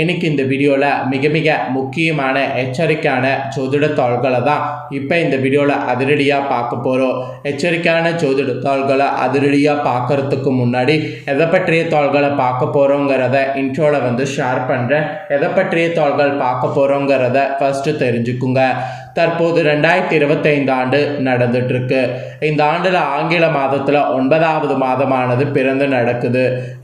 இன்னைக்கு இந்த வீடியோவில் மிக மிக முக்கியமான எச்சரிக்கையான ஜோதிட தாள்களை தான் இப்போ இந்த வீடியோவில் அதிரடியாக பார்க்க போகிறோம். எச்சரிக்கையான ஜோதிட தாள்களை அதிரடியாக பார்க்கறதுக்கு முன்னாடி எதை பற்றிய தாள்களை பார்க்க போகிறோங்கிறத இன்ட்ரோவில் ஷேர் பண்ணுறேன். எதை பற்றிய தாள்கள் பார்க்க போகிறோங்கிறத ஃபஸ்ட்டு தெரிஞ்சுக்குங்க. தற்போது 2025 ஆண்டு நடந்துட்டுருக்கு. இந்த ஆண்டில் ஆங்கில மாதத்தில் 9வது மாதமானது பிறந்து நடக்குது.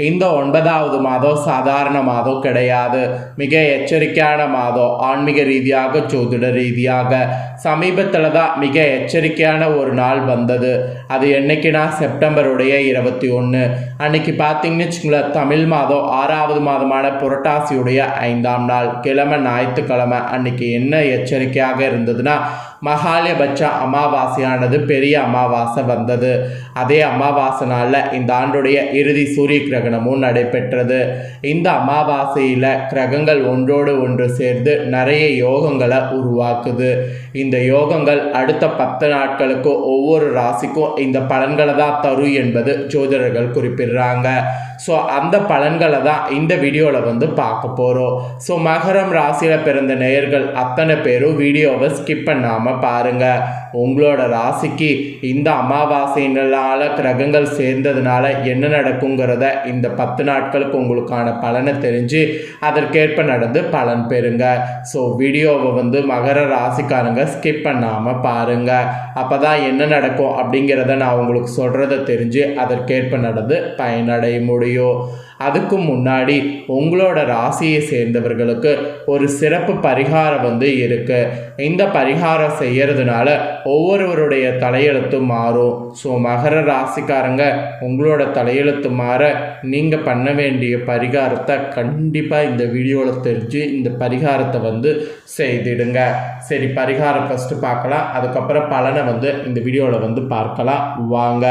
இந்த 9வது மாதம் சாதாரண மாதம் கிடையாது. மிக எச்சரிக்கையான மாதம். ஆன்மீக ரீதியாக ஜோதிட ரீதியாக சமீபத்தில் தான் மிக எச்சரிக்கையான ஒரு நாள் வந்தது. அது என்னைக்குன்னா செப்டம்பருடைய 21 அன்னைக்கு பார்த்தீங்கன்னு வச்சுங்களேன், தமிழ் மாதம் 6வது மாதமான புரட்டாசியுடைய 5ஆம் நாள் கிழமை ஞாயிற்றுக்கிழமை. அன்னைக்கு என்ன எச்சரிக்கையாக இருந்ததுன்னா, மகாலயபட்ச அமாவாசையானது பெரிய அமாவாசை வந்தது. அதே அமாவாசை நாளில் இந்த ஆண்டுடைய இறுதி சூரிய கிரகணமும் நடைபெற்றது. இந்த அமாவாசையில் கிரகங்கள் ஒன்றோடு ஒன்று சேர்ந்து நிறைய யோகங்களை உருவாக்குது. இந்த யோகங்கள் அடுத்த 10 நாட்களுக்கு ஒவ்வொரு ராசிக்கும் இந்த பலன்களை தான் தரும் என்பது ஜோதிடர்கள் குறிப்பிடுறாங்க. ஸோ அந்த பலன்களை தான் இந்த வீடியோவில் பார்க்க போகிறோம். ஸோ மகரம் ராசியில் பிறந்த நேயர்கள் அத்தனை பேரும் வீடியோவை ஸ்கிப் பண்ணாமல் பாருங்கள். உங்களோட ராசிக்கு இந்த அமாவாசையினால கிரகங்கள் சேர்ந்ததுனால என்ன நடக்குங்கிறத இந்த 10 நாட்களுக்கு உங்களுக்கான பலனை தெரிஞ்சு அதற்கேற்ப நடந்து பலன் பெறுங்க. ஸோ வீடியோவை மகர ராசிக்காரங்க ஸ்கிப் பண்ணாமல் பாருங்கள். அப்போ தான் என்ன நடக்கும் அப்படிங்கிறத நான் உங்களுக்கு சொல்கிறத தெரிஞ்சு அதற்கேற்ப நடந்து பயனடைய முடியும். அதுக்கு முன்னாடி உங்களோட ராசியை சேர்ந்தவர்களுக்கு ஒரு சிறப்பு பரிகாரம் இருக்கு. இந்த பரிகாரம் செய்யறதுனால ஒவ்வொருவருடைய தலையெழுத்து மாறும். ஸோ மகர ராசிக்காரங்க உங்களோட தலையெழுத்து மாற நீங்கள் பண்ண வேண்டிய பரிகாரத்தை கண்டிப்பாக இந்த வீடியோவில் தெரிஞ்சு இந்த பரிகாரத்தை செய்திடுங்க. சரி, பரிகாரம் ஃபஸ்ட்டு பார்க்கலாம். அதுக்கப்புறம் பலனை இந்த வீடியோவில் பார்க்கலாம் வாங்க.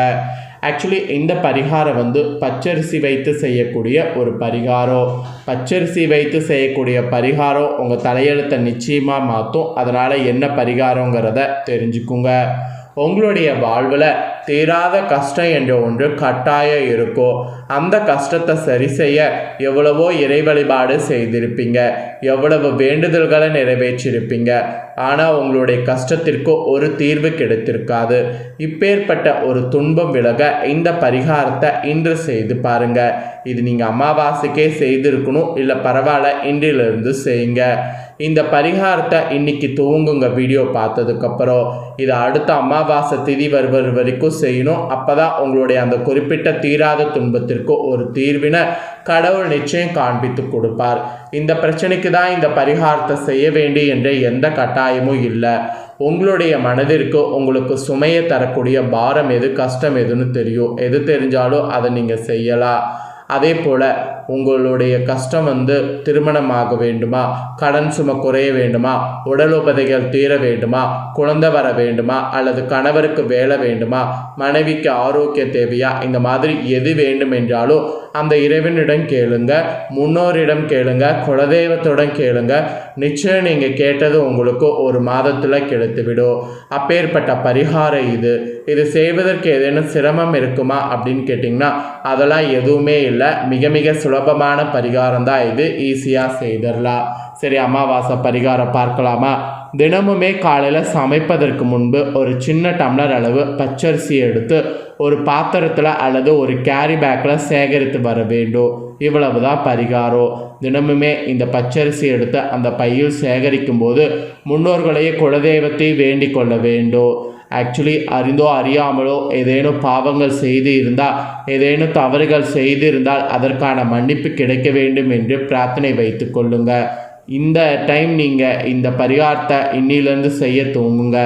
ஆக்சுவலி இந்த பரிகாரம் பச்சரிசி வைத்து செய்யக்கூடிய ஒரு பரிகாரம். பச்சரிசி வைத்து செய்யக்கூடிய பரிகாரம் உங்கள் தலையெழுத்தை நிச்சயமாக மாற்றும். அதனால் என்ன பரிகாரங்கிறத தெரிஞ்சுக்குங்க. உங்களுடைய வாழ்வில் தீராத கஷ்டம் என்ற ஒன்று கட்டாயம் இருக்கும். அந்த கஷ்டத்தை சரி செய்ய எவ்வளவோ இறை வழிபாடு செய்திருப்பீங்க, எவ்வளவு வேண்டுதல்களை நிறைவேற்றியிருப்பீங்க. ஆனால் உங்களுடைய கஷ்டத்திற்கு ஒரு தீர்வு கிடைத்திருக்காது. இப்பேற்பட்ட ஒரு துன்பம் விலக இந்த பரிகாரத்தை இன்று செய்து பாருங்க. இது நீங்கள் அமாவாசைக்கே செய்திருக்கணும், இல்லை பரவாயில்ல இன்றிலிருந்து செய்யுங்க. இந்த பரிகாரத்தை இன்னைக்கு துவங்குங்க. வீடியோ பார்த்ததுக்கப்புறம் இதை அடுத்த அமாவாசை திதி வருவது வரைக்கும் செய்யணும். அப்போ தான் உங்களுடைய அந்த குறிப்பிட்ட தீராத துன்பத்திற்கு ஒரு தீர்வினை கடவுள் நிச்சயம் காண்பித்து கொடுப்பார். இந்த பிரச்சனைக்கு தான் இந்த பரிகாரத்தை செய்ய வேண்டிய என்ற எந்த கட்டாயமும் இல்லை. உங்களுடைய மனதிற்கு உங்களுக்கு சுமையை தரக்கூடிய பாரம் எது, கஷ்டம் எதுன்னு தெரியும். எது தெரிஞ்சாலும் அதை நீங்கள் செய்யலாம். அதே போல் உங்களுடைய கஷ்டம் திருமணமாக வேண்டுமா, கடன் சுமை குறைய வேண்டுமா, உடல் உபதைகள் தீர வேண்டுமா, குழந்தை வர வேண்டுமா, அல்லது கணவருக்கு வேலை வேண்டுமா, மனைவிக்கு ஆரோக்கிய தேவையா, இந்த மாதிரி எது வேண்டும் என்றாலும் அந்த இறைவனிடம் கேளுங்க, முன்னோரிடம் கேளுங்க, குலதெய்வத்துடன் கேளுங்க. நிச்சயம் நீங்கள் கேட்டது உங்களுக்கு ஒரு மாதத்தில் கிடைத்துவிடும். அப்பேற்பட்ட பரிகாரம் இது செய்வதற்கு ஏதேனும் சிரமம் இருக்குமா அப்படின்னு கேட்டிங்கன்னா அதெல்லாம் எதுவுமே இல்லை. மிக மிக சுலபமான பரிகாரம் தான் இது. ஈஸியாக செய்திடலாம். சரி, அமாவாசை பரிகாரம் பார்க்கலாமா? தினமுமே காலையில் சமைப்பதற்கு முன்பு ஒரு சின்ன டம்ளர் அளவு பச்சரிசி எடுத்து ஒரு பாத்திரத்தில் அல்லது ஒரு கேரி பேக்கில் சேகரித்து வர வேண்டும். இவ்வளவு தான் பரிகாரம். தினமுமே இந்த பச்சரிசி எடுத்து அந்த பையில் சேகரிக்கும் போது முன்னோர்களையே குலதெய்வத்தை வேண்டிக் கொள்ள வேண்டும். ஆக்சுவலி அறிந்தோ அறியாமலோ ஏதேனும் பாவங்கள் செய்து இருந்தால், ஏதேனும் தவறுகள் செய்து இருந்தால் அதற்கான மன்னிப்பு கிடைக்க வேண்டும் என்று பிரார்த்தனை வைத்து கொள்ளுங்க. இந்த டைம் நீங்கள் இந்த பரிகாரத்தை இன்னிலேருந்து செய்ய துவங்குங்க.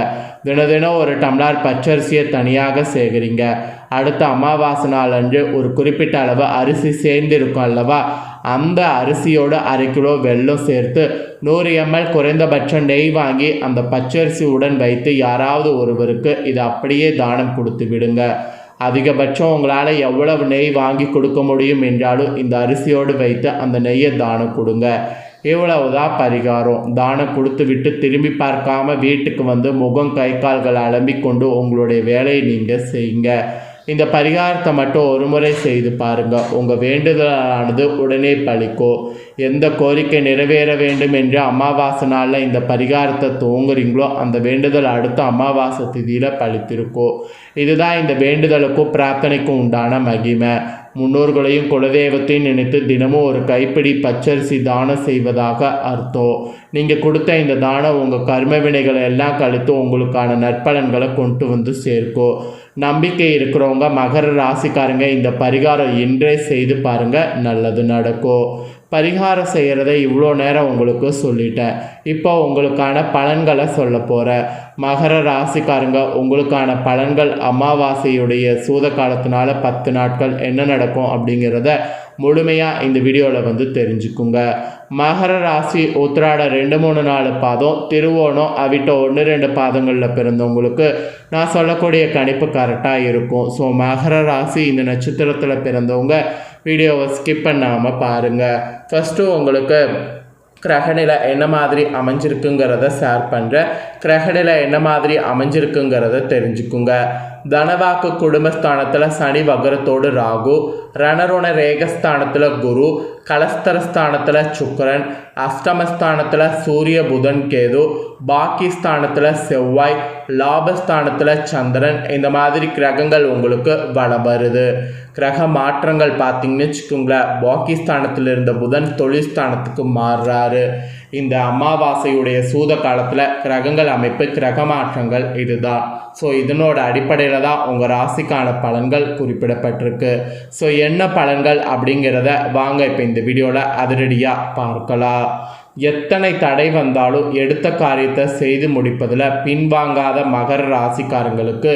தினம் ஒரு டம்ளர் பச்சரிசியை தனியாக சேகரிங்க. அடுத்த அமாவாசை நாள் அன்று ஒரு குறிப்பிட்ட அளவு அரிசி சேர்ந்திருக்கும் அல்லவா, அந்த அரிசியோடு 1/2 கிலோ வெல்லம் சேர்த்து 100 ml குறைந்தபட்சம் நெய் வாங்கி அந்த பச்சரிசி உடன் வைத்து யாராவது ஒருவருக்கு இதை அப்படியே தானம் கொடுத்து விடுங்க. அதிகபட்சம் உங்களால் எவ்வளவு நெய் வாங்கி கொடுக்க முடியும் என்றாலும் இந்த அரிசியோடு வைத்து அந்த நெய்யை தானம் கொடுங்க. இவ்வளவுதான் பரிகாரம். தானம் கொடுத்து விட்டு திரும்பி பார்க்காம வீட்டுக்கு முகம் கை கால்களை அலம்பிக் கொண்டு உங்களுடைய வேலையை நீங்கள் செய்யுங்க. இந்த பரிகாரத்தை மட்டும் ஒரு முறை செய்து பாருங்கள். உங்கள் வேண்டுதலானது உடனே பலிக்கும். எந்த கோரிக்கை நிறைவேற வேண்டும் என்று அமாவாசை நாளில் இந்த பரிகாரத்தை துவங்குறீங்களோ அந்த வேண்டுதல் அடுத்த அமாவாசை திதியில் பலித்திருக்கும். இதுதான் இந்த வேண்டுதலுக்கும் பிரார்த்தனைக்கும் உண்டான மகிமை. முன்னோர்களையும் குலதெய்வத்தையும் நினைத்து தினமும் ஒரு கைப்பிடி பச்சரிசி தானம் செய்வதாக அர்த்தம். நீங்கள் கொடுத்த இந்த தானம் உங்கள் கர்ம வினைகளை எல்லாம் கழித்து உங்களுக்கான நற்பலன்களை கொண்டு வந்து சேர்க்கும். நம்பிக்கை இருக்கிறவங்க மகர ராசிக்காரங்க இந்த பரிகாரம் இன்றே செய்து பாருங்கள், நல்லது நடக்கும். பரிகாரம் செய்கிறத இவ்வளோ நேரம் உங்களுக்கு சொல்லிட்டேன். இப்போ உங்களுக்கான பலன்களை சொல்ல போகிறேன். மகர ராசிக்காரங்க உங்களுக்கான பலன்கள் அமாவாசையுடைய சூத காலத்தினால 10 நாட்கள் என்ன நடக்கும் அப்படிங்கிறத முழுமையாக இந்த வீடியோவில் தெரிஞ்சுக்குங்க. மகர ராசி உத்திராட 2, 3, 4 பாதம், திருவோணம் அவிட்ட 1, 2 பாதங்களில் பிறந்தவங்களுக்கு நான் சொல்லக்கூடிய கணிப்பு கரெக்டாக இருக்கும். ஸோ மகர ராசி இந்த நட்சத்திரத்தில் பிறந்தவங்க வீடியோவை ஸ்கிப் பண்ணாமல் பாருங்கள். ஃபஸ்ட்டு உங்களுக்கு கிரகநிலை என்ன மாதிரி அமைஞ்சிருக்குங்கிறத ஷேர் பண்ணுறேன். கிரகநிலை என்ன மாதிரி அமைஞ்சிருக்குங்கிறத தெரிஞ்சுக்குங்க. தனவாக்கு குடும்பஸ்தானத்தில் சனி வக்ரத்தோடு ராகு, ரணருண ரேகஸ்தானத்தில் குரு, கலஸ்தரஸ்தானத்தில் சுக்கிரன், அஷ்டமஸ்தானத்தில் சூரிய புதன் கேது, பாக்கிஸ்தானத்தில் செவ்வாய், லாபஸ்தானத்தில் சந்திரன், இந்த மாதிரி கிரகங்கள் உங்களுக்கு வலம் வருது. கிரக மாற்றங்கள் பார்த்திங்கன்னு வச்சுக்கோங்களேன், பாக்கிஸ்தானத்தில் இருந்த புதன் தொழில் ஸ்தானத்துக்கு மாறுறாரு. இந்த அமாவாசையுடைய சூத காலத்தில் கிரகங்கள் அமைப்பு கிரக மாற்றங்கள் இதுதான். ஸோ இதனோட அடிப்படையில் தான் உங்கள் ராசிக்கான பலன்கள் குறிப்பிடப்பட்டிருக்கு. ஸோ என்ன பலன்கள் அப்படிங்கிறத வாங்க இப்போ இந்த வீடியோவில் அதிரடியாக பார்க்கலாம். எத்தனை தடை வந்தாலும் எடுத்த காரியத்தை செய்து முடிப்பதில் பின்வாங்காத மகர ராசிக்காரங்களுக்கு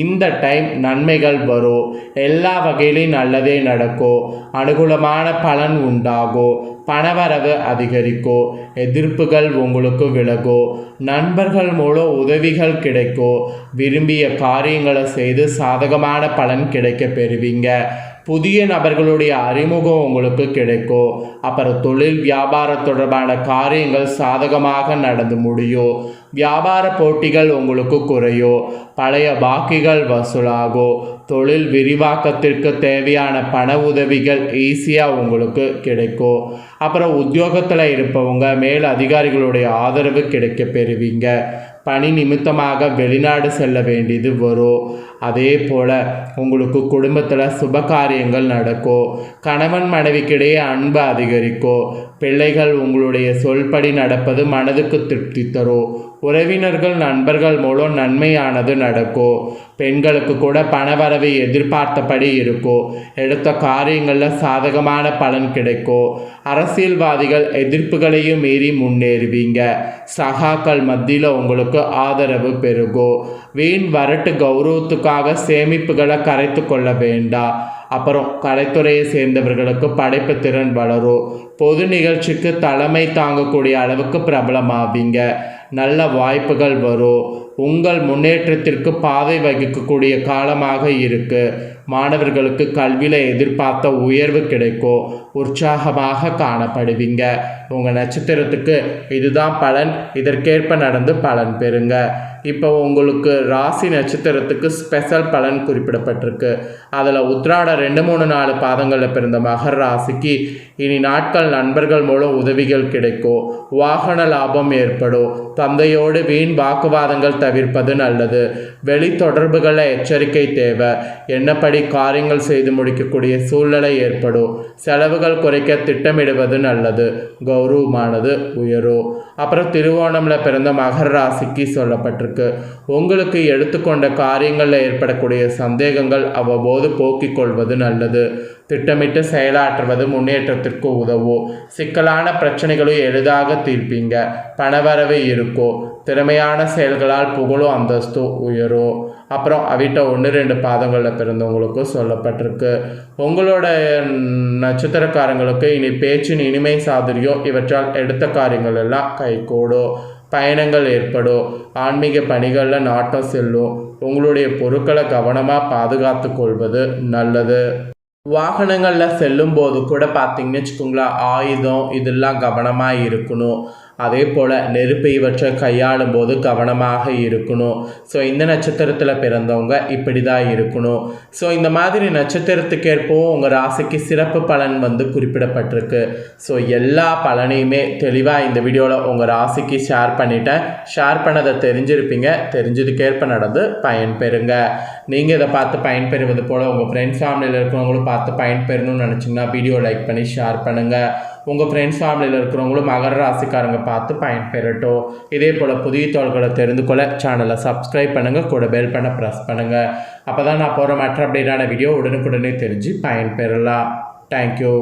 இந்த டைம் நன்மைகள் வரும். எல்லா வகையிலையும் நல்லதே நடக்கும். அனுகூலமான பலன் உண்டாகும். பணவரவு அதிகரிக்கும். எதிர்ப்புகள் உங்களுக்கு விலகும். நண்பர்கள் மூலம் உதவிகள் கிடைக்கும். விரும்பிய காரியங்களை செய்து சாதகமான பலன் கிடைக்க பெறுவீங்க. புதிய நபர்களுடைய அறிமுகம் உங்களுக்கு கிடைக்கும். அப்புறம் தொழில் வியாபாரம் தொடர்பான காரியங்கள் சாதகமாக நடந்து முடியும். வியாபார போட்டிகள் உங்களுக்கு குறையும். பழைய பாக்கிகள் வசூலாகும். தொழில் விரிவாக்கத்திற்கு தேவையான பண உதவிகள் ஈஸியாக உங்களுக்கு கிடைக்கும். அப்புறம் உத்தியோகத்தில் இருப்பவங்க மேல் அதிகாரிகளுடைய ஆதரவு கிடைக்க பெறுவீங்க. பணி நிமித்தமாக வெளிநாடு செல்ல வேண்டியது வரும். அதே போல் உங்களுக்கு குடும்பத்தில் சுப காரியங்கள் நடக்கும். கணவன் மனைவிக்கிடையே அன்பு அதிகரிக்கும். பிள்ளைகள் உங்களுடைய சொல்படி நடப்பது மனதுக்கு திருப்தி தரும். உறவினர்கள் நண்பர்கள் மூலம் நன்மையானது நடக்கும். பெண்களுக்கு கூட பணவரவு எதிர்பார்த்தபடி இருக்கும். எடுத்த காரியங்களில் சாதகமான பலன் கிடைக்கும். அரசியல்வாதிகள் எதிர்ப்புகளையும் மீறி முன்னேறுவீங்க. சகாக்கள் மத்தியில் உங்களுக்கு ஆதரவு பெருகும். வீண் வரட்டு கௌரவத்துக்காக சேமிப்புகளை கரைத்து கொள்ள வேண்டாம். அப்புறம் கலைத்துறையை சேர்ந்தவர்களுக்கு படைப்பு திறன் வளரும். பொது நிகழ்ச்சிக்கு தலைமை தாங்கக்கூடிய அளவுக்கு பிரபலமாவீங்க. நல்ல வாய்ப்புகள் வரும். உங்கள் முன்னேற்றத்திற்கு பாதை வகிக்கக்கூடிய காலமாக இருக்கு. மாணவர்களுக்கு கல்வியில் எதிர்பார்த்த உயர்வு கிடைக்கும். உற்சாகமாக காணப்படுவீங்க. உங்கள் நட்சத்திரத்துக்கு இதுதான் பலன். இதற்கேற்ப நடந்து பலன் பெறுங்க. இப்போ உங்களுக்கு ராசி நட்சத்திரத்துக்கு ஸ்பெஷல் பலன் குறிப்பிடப்பட்டிருக்கு. அதில் உத்திராட 2, 3, 4 பாதங்களில் பிறந்த மகர ராசிக்கு இனி நாட்கள் நண்பர்கள் மூலம் உதவிகள் கிடைக்கும். வாகன லாபம் ஏற்படும். தந்தையோடு வீண் வாக்குவாதங்கள் தவிர்ப்பது நல்லது. வெளி தொடர்புகளில் எச்சரிக்கை தேவை. என்னப்படி காரியங்கள் செய்து முடிக்கக்கூடிய சூழ்நிலை ஏற்படும். செலவுகள் குறைக்க திட்டமிடுவது நல்லது. கௌரவமானது உயரும். அப்புறம் திருவோணமில் பிறந்த மகர ராசிக்கு சொல்லப்பட்டிருக்கு. உங்களுக்கு எடுத்துக்கொண்ட காரியங்களில் ஏற்படக்கூடிய சந்தேகங்கள் அவ்வப்போது போக்கிக் கொள்வது நல்லது. திட்டமிட்டு செயலாற்றுவது முன்னேற்றத்திற்கு உதவும். சிக்கலான பிரச்சனைகளும் எளிதாக தீர்ப்பீங்க. பணவரவு இருக்கும். திறமையான செயல்களால் புகழும் அந்தஸ்தும் உயரும். அப்புறம் அவிட்ட 1, 2 பாதங்களில் பிறந்தவங்களுக்கு சொல்லப்பட்டிருக்கு. உங்களோட நட்சத்திரக்காரங்களுக்கு இனி பேச்சின் இனிமை சாதுரியம் இவற்றால் எடுத்த காரியங்கள் எல்லாம் கைகூடும். பயணங்கள் ஏற்படும். ஆன்மீக பணிகளில் நாட்டம் செல்லும். உங்களுடைய பொருட்களை கவனமாக பாதுகாத்து கொள்வது நல்லது. வாகனங்களில் செல்லும்போது கூட பார்த்திங்கன்னு வச்சுக்கோங்களேன், ஆயுதம் இதெல்லாம் கவனமாக இருக்கணும். அதே போல் நெருப்பு இவற்றை கையாளும் போது கவனமாக இருக்கணும். ஸோ இந்த நட்சத்திரத்தில் பிறந்தவங்க இப்படி தான் இருக்கணும். ஸோ இந்த மாதிரி நட்சத்திரத்துக்கேற்பவும் உங்கள் ராசிக்கு சிறப்பு பலன் குறிப்பிடப்பட்டிருக்கு. ஸோ எல்லா பலனையுமே தெளிவாக இந்த வீடியோவில் உங்கள் ராசிக்கு ஷேர் பண்ணிட்டேன். ஷேர் பண்ணதை தெரிஞ்சிருப்பீங்க. தெரிஞ்சதுக்கேற்ப நடந்து பயன்பெறுங்க. நீங்கள் இதை பார்த்து பயன்பெறுவது போல் உங்கள் ஃப்ரெண்ட்ஸ் ஃபேமிலியில் இருக்கிறவங்களும் பார்த்து பயன்பெறணும்னு நினச்சிங்கன்னா வீடியோ லைக் பண்ணி ஷேர் பண்ணுங்கள். உங்கள் ஃப்ரெண்ட்ஸ் ஃபேமிலியில் இருக்கிறவங்களும் மகர ராசிக்காரங்க பார்த்து பயன்பெறட்டும். இதே போல் புதிய தகவல்களை தெரிந்து கொள்ள சேனலை சப்ஸ்கிரைப் பண்ணுங்கள். கூட பெல் பண்ண ப்ரெஸ் பண்ணுங்கள். அப்போ தான் நான் போகிற மற்ற அப்டேட்டான வீடியோ உடனுக்குடனே தெரிஞ்சு பயன்பெறலாம். தேங்க்யூ.